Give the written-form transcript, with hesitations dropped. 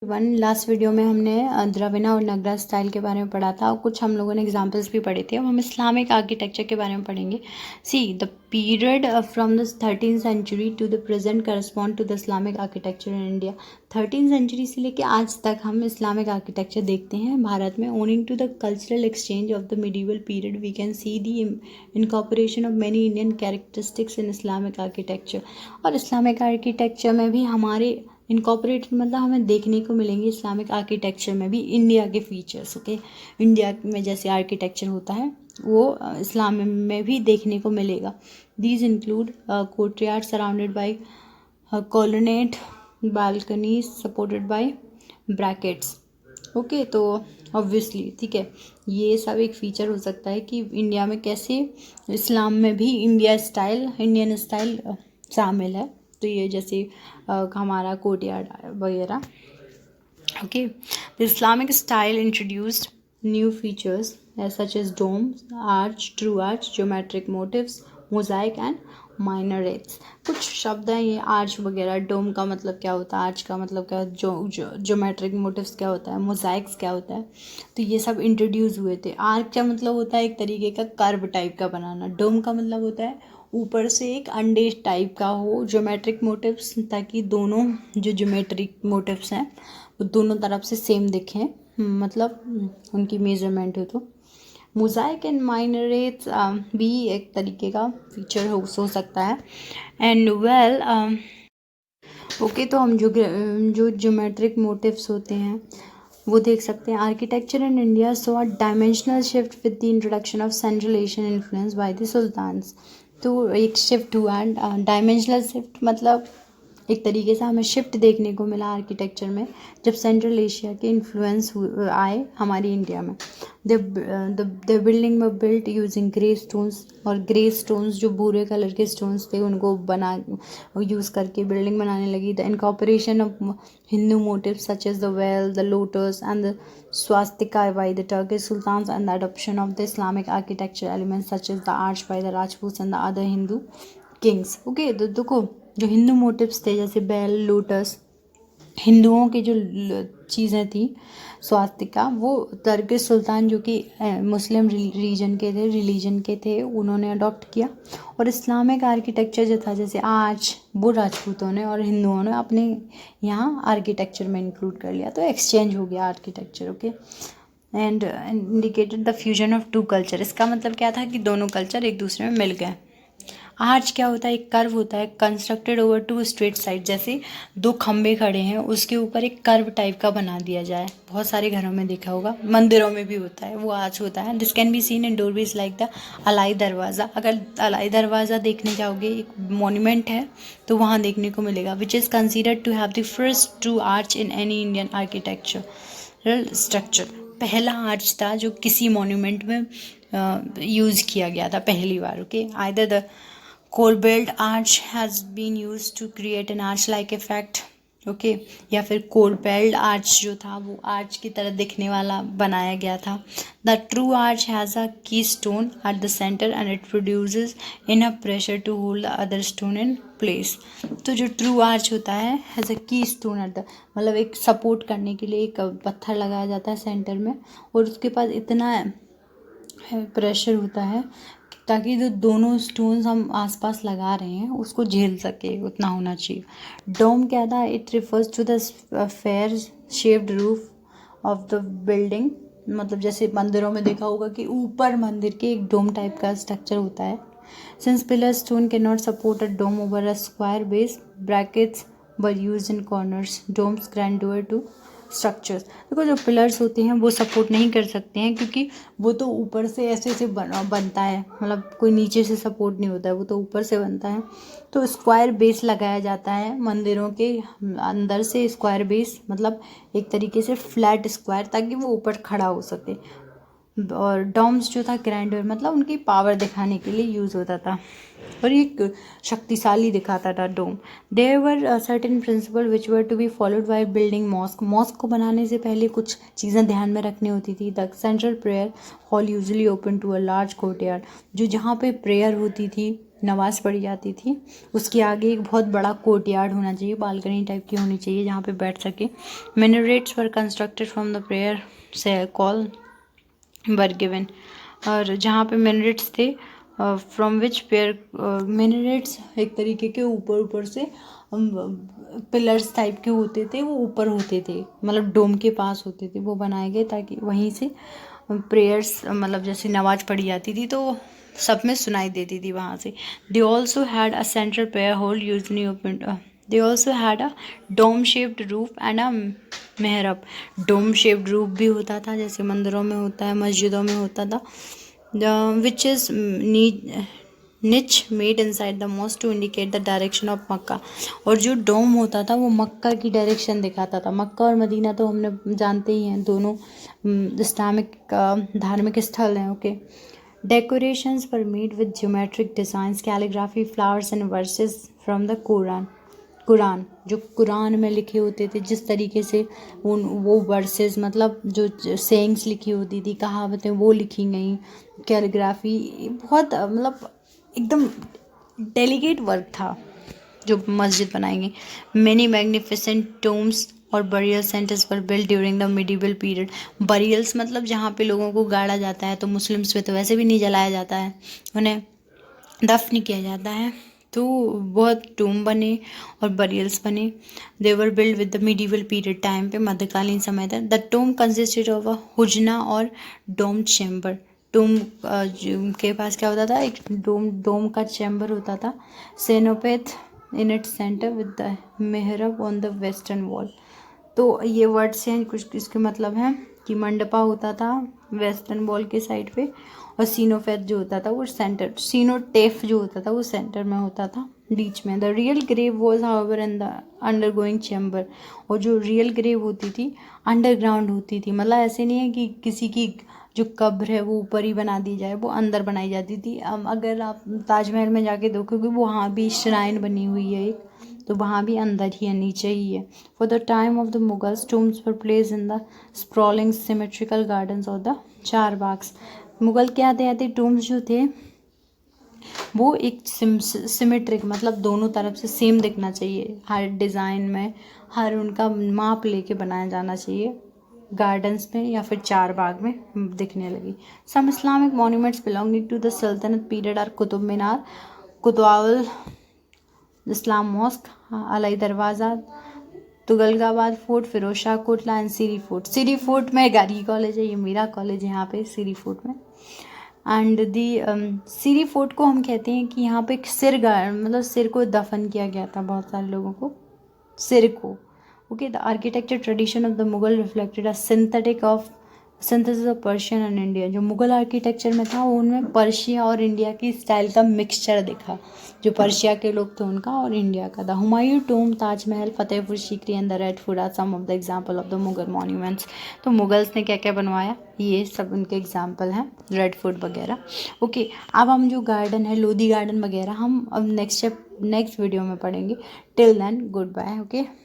Last video में हमने द्रविड़ा और नगरा स्टाइल के बारे में पढ़ा था और कुछ हम लोगों ने एग्जांपल्स भी पढ़े थे। अब हम इस्लामिक आर्किटेक्चर के बारे में पढ़ेंगे। See the period from the 13th century to the present correspond to the Islamic architecture in India. 13th century से लेकर आज तक हम इस्लामिक आर्किटेक्चर देखते हैं भारत में। Owing to the cultural exchange of the medieval period we can see the incorporation of many Indian characteristics in Islamic architecture. और इस्लामिक आर्किटेक्चर में भी हमारे इनकॉर्पोरेट मतलब हमें देखने को मिलेंगे इस्लामिक आर्किटेक्चर में भी इंडिया के फीचर्स। ओके, इंडिया में जैसे आर्किटेक्चर होता है वो इस्लाम में भी देखने को मिलेगा। These include courtyard surrounded by colonnade balconies supported by brackets. Okay, तो ऑब्वियसली ठीक है, ये सब एक फीचर हो सकता है कि इंडिया में कैसे इस्लाम में भी इंडियन स्टाइल शामिल है। तो ये जैसे हमारा कोर्टयार्ड वगैरह। Okay, the Islamic style introduced new features such as domes, arch, true arch, geometric motifs, mosaic and minarets. कुछ शब्द हैं ये, आर्च वगैरह। डोम का मतलब क्या होता है, आर्च का मतलब क्या, ज्योमेट्रिक मोटिव्स क्या होता है, मोजाइक्स क्या होता है, तो ये सब इंट्रोड्यूस हुए थे। आर्च का मतलब होता है एक तरीके का कर्व टाइप का बनाना। डोम का मतलब होता है ऊपर से एक अंडे टाइप का हो। ज्योमेट्रिक मोटिव्स, ताकि दोनों जो ज्योमेट्रिक मोटिव्स हैं वो दोनों तरफ से सेम दिखें, मतलब उनकी मेजरमेंट हो। तो मोजाइक एंड माइनरेट्स भी एक तरीके का फीचर हो सकता है। एंड वेल ओके, तो हम जो ज्योमेट्रिक मोटिव्स होते हैं वो देख सकते हैं। Architecture in India so a dimensional shift with the introduction of central Asian influence by the sultans. तो एक शिफ्ट हुआ, डायमेंशनल शिफ्ट मतलब एक तरीके से हमें शिफ्ट देखने को मिला आर्किटेक्चर में जब सेंट्रल एशिया के इन्फ्लुएंस आए हमारी इंडिया में। द बिल्डिंग में बिल्ट यूजिंग ग्रे स्टोन्स, और ग्रे स्टोन्स जो भूरे कलर के स्टोन्स थे उनको यूज़ करके बिल्डिंग बनाने लगी। The incorporation of Hindu motifs such as the bell, the lotus and the swastika by the Turkish sultans, and the adoption of the Islamic architecture elements such as the arch by the Rajputs and the other Hindu kings. Okay, तो देखो जो Hindu motives थे जैसे bell, lotus, हिंदुओं की जो चीज़ें थी, स्वास्तिका, वो तुर्किश सुल्तान जो कि मुस्लिम रिलीजन के थे उन्होंने अडॉप्ट किया। और इस्लामिक आर्किटेक्चर जो था जैसे आर्च, वो राजपूतों ने और हिंदुओं ने अपने यहाँ आर्किटेक्चर में इंक्लूड कर लिया। तो एक्सचेंज हो गया architecture. Okay, and indicated the fusion of two culture. इसका मतलब क्या था कि दोनों कल्चर एक दूसरे में मिल गए। आर्च क्या होता है, एक कर्व होता है constructed over two straight side. जैसे दो खंबे खड़े हैं उसके ऊपर एक कर्व टाइप का बना दिया जाए, बहुत सारे घरों में देखा होगा, मंदिरों में भी होता है, वो आर्च होता है। This can be seen in doorways like the Alai Darwaza. अगर अलाई दरवाज़ा देखने जाओगे, एक मॉन्यूमेंट है तो वहाँ देखने को मिलेगा, which is considered to have the first true arch in any Indian architectural structure. पहला आर्च था जो किसी मॉन्यूमेंट में यूज़ किया गया था पहली बार। Okay, either the corbelled arch has been use to create an arch like effect. Okay, या फिर कोरबेल्ट आर्च जो था वो आर्च की तरह दिखने वाला बनाया गया था। The true arch has a keystone at the centre and it produces enough pressure to hold the other stone in place. तो जो ट्रू आर्च होता है has a keystone at the, मतलब एक सपोर्ट करने के लिए एक पत्थर लगाया जाता है सेंटर में, और उसके पास इतना प्रेशर होता है ताकि जो दोनों स्टोन्स हम आसपास लगा रहे हैं उसको झेल सके, उतना होना चाहिए। डोम क्या था, it refers to the fair shaped roof of the building. मतलब जैसे मंदिरों में देखा होगा कि ऊपर मंदिर के एक डोम टाइप का स्ट्रक्चर होता है। Since pillar stone can not support a dome over a square base, brackets were use in corners, domes grandeur to structures. देखो जो पिलर्स होते हैं वो सपोर्ट नहीं कर सकते हैं क्योंकि वो तो ऊपर से ऐसे बनता है, मतलब कोई नीचे से सपोर्ट नहीं होता है, वो तो ऊपर से बनता है। तो स्क्वायर बेस लगाया जाता है मंदिरों के अंदर से, स्क्वायर बेस मतलब एक तरीके से फ्लैट स्क्वायर, ताकि वो ऊपर खड़ा हो सके। और डोम्स जो था ग्रैंडर मतलब उनकी पावर दिखाने के लिए यूज़ होता था और एक शक्तिशाली दिखाता था dome. There were certain principle which were to be followed by building mosque. Mosque को बनाने से पहले कुछ चीज़ें ध्यान में रखनी होती थी। The central prayer hall usually open to a large courtyard. जो जहाँ पे प्रेयर होती थी नमाज़ पढ़ी जाती थी। उसके आगे एक बहुत बड़ा कोर्टयार्ड होना चाहिए, बालकनी टाइप की होनी चाहिए जहाँ पे बैठ सके। Minarets were constructed from the prayer से कॉल वर गिवन, और जहाँ पे मिनरेट्स थे फ्रॉम विच पेयर मिनरेट्स एक तरीके के ऊपर ऊपर से पिलर्स टाइप के होते थे, वो ऊपर होते थे, मतलब डोम के पास होते थे, वो बनाए गए ताकि वहीं से प्रेयर्स मतलब जैसे नमाज पढ़ी जाती थी तो सब में सुनाई देती थी वहाँ से। They also had a central prayer hall usually open. They also had a dome shaped roof and a mihrab. Dome shaped roof भी होता था जैसे मंदिरों में होता है, मस्जिदों में होता था, which is niche made inside the mosque to indicate the direction of Mecca. और जो डोम होता था वो मक्का की डायरेक्शन दिखाता था। मक्का और मदीना तो हमने जानते ही हैं, दोनों इस्लामिक धार्मिक स्थल हैं। Okay, decorations were made with geometric designs, calligraphy, flowers and versus from the Quran. जो कुरान में लिखे होते थे जिस तरीके से वो वर्सेस मतलब जो सेइंग्स लिखी होती थी, कहावतें, वो लिखी गई। कैलीग्राफी बहुत मतलब एकदम डेलिकेट वर्क था जो मस्जिद बनाएंगे। मेनी मैग्निफिसेंट टोम्स और बरियल सेंटर्स पर build during the medieval period. Burials मतलब जहाँ पे लोगों को गाड़ा जाता है, तो मुस्लिम्स में तो वैसे भी नहीं जलाया जाता है, उन्हें दफन किया जाता है, तो बहुत टूम बने और बरियल्स बने। They were build with the medieval period, time पे मध्यकालीन समय था। The tomb consisted of a हुजना और डोम चैम्बर। टूम के पास क्या होता था, एक डोम का चैम्बर होता था। Cenotaph in it centre with the मेहरब ऑन द वेस्टर्न वॉल। तो ये वर्ड्स हैं कुछ, इसके मतलब है कि मंडपा होता था वेस्टर्न वॉल के साइड पे, और सीनोफेथ जो होता था वो सेंटर, सीनोटेफ जो होता था वो सेंटर में होता था बीच में। The real grave was however in the undergoing chamber. और जो रियल ग्रेव होती थी अंडरग्राउंड होती थी, मतलब ऐसे नहीं है कि किसी की जो कब्र है वो ऊपर ही बना दी जाए, वो अंदर बनाई जाती थी। अगर आप ताजमहल में जाके देखोगे वहाँ भी श्राइन बनी हुई है एक, तो वहाँ भी अंदर ही है, नीचे ही है। For the time of the Mughals tombs were place in the sprawling symmetrical gardens of the चार बाग्स। मुगल के आते आते टूम्स जो थे वो एक सिमेट्रिक मतलब दोनों तरफ से सेम दिखना चाहिए, हर डिज़ाइन में, हर उनका माप लेके बनाया जाना चाहिए, गार्डन्स में या फिर चार बाग में दिखने लगी। Some Islamic monuments belonging to the सल्तनत period are Qutub Minar, Qutub-ul Islam mosque, Alai Darwaza, Tughlaqabad fort, Firoz Shah Kotla and Siri fort. Siri fort में गारी कॉलेज है, ये मेरा कॉलेज है यहाँ पे सीरी फोर्ट में। एंड दी सीरी फोर्ट को हम कहते हैं कि यहाँ पे एक मतलब सिर को दफन किया गया था बहुत सारे लोगों को, सिर को। Okay, the architecture tradition of the Mughal reflected a synthesis of Persian and Indian. जो मुगल आर्किटेक्चर में था वो उनमें पर्शिया और इंडिया की स्टाइल का मिक्सचर दिखा, जो पर्शिया के लोग थे उनका और इंडिया का। The Humayun tomb, Taj Mahal, Fatehpur Sikri and the Red Fort are some of the example of the Mughal monuments. तो मुगल्स ने क्या क्या बनवाया, ये सब उनके एग्जाम्पल हैं, रेड फोर्ट वगैरह। ओके, अब हम जो गार्डन है लोधी गार्डन वगैरह हम अब नेक्स्ट वीडियो में पढ़ेंगे। Till then good bye. Okay.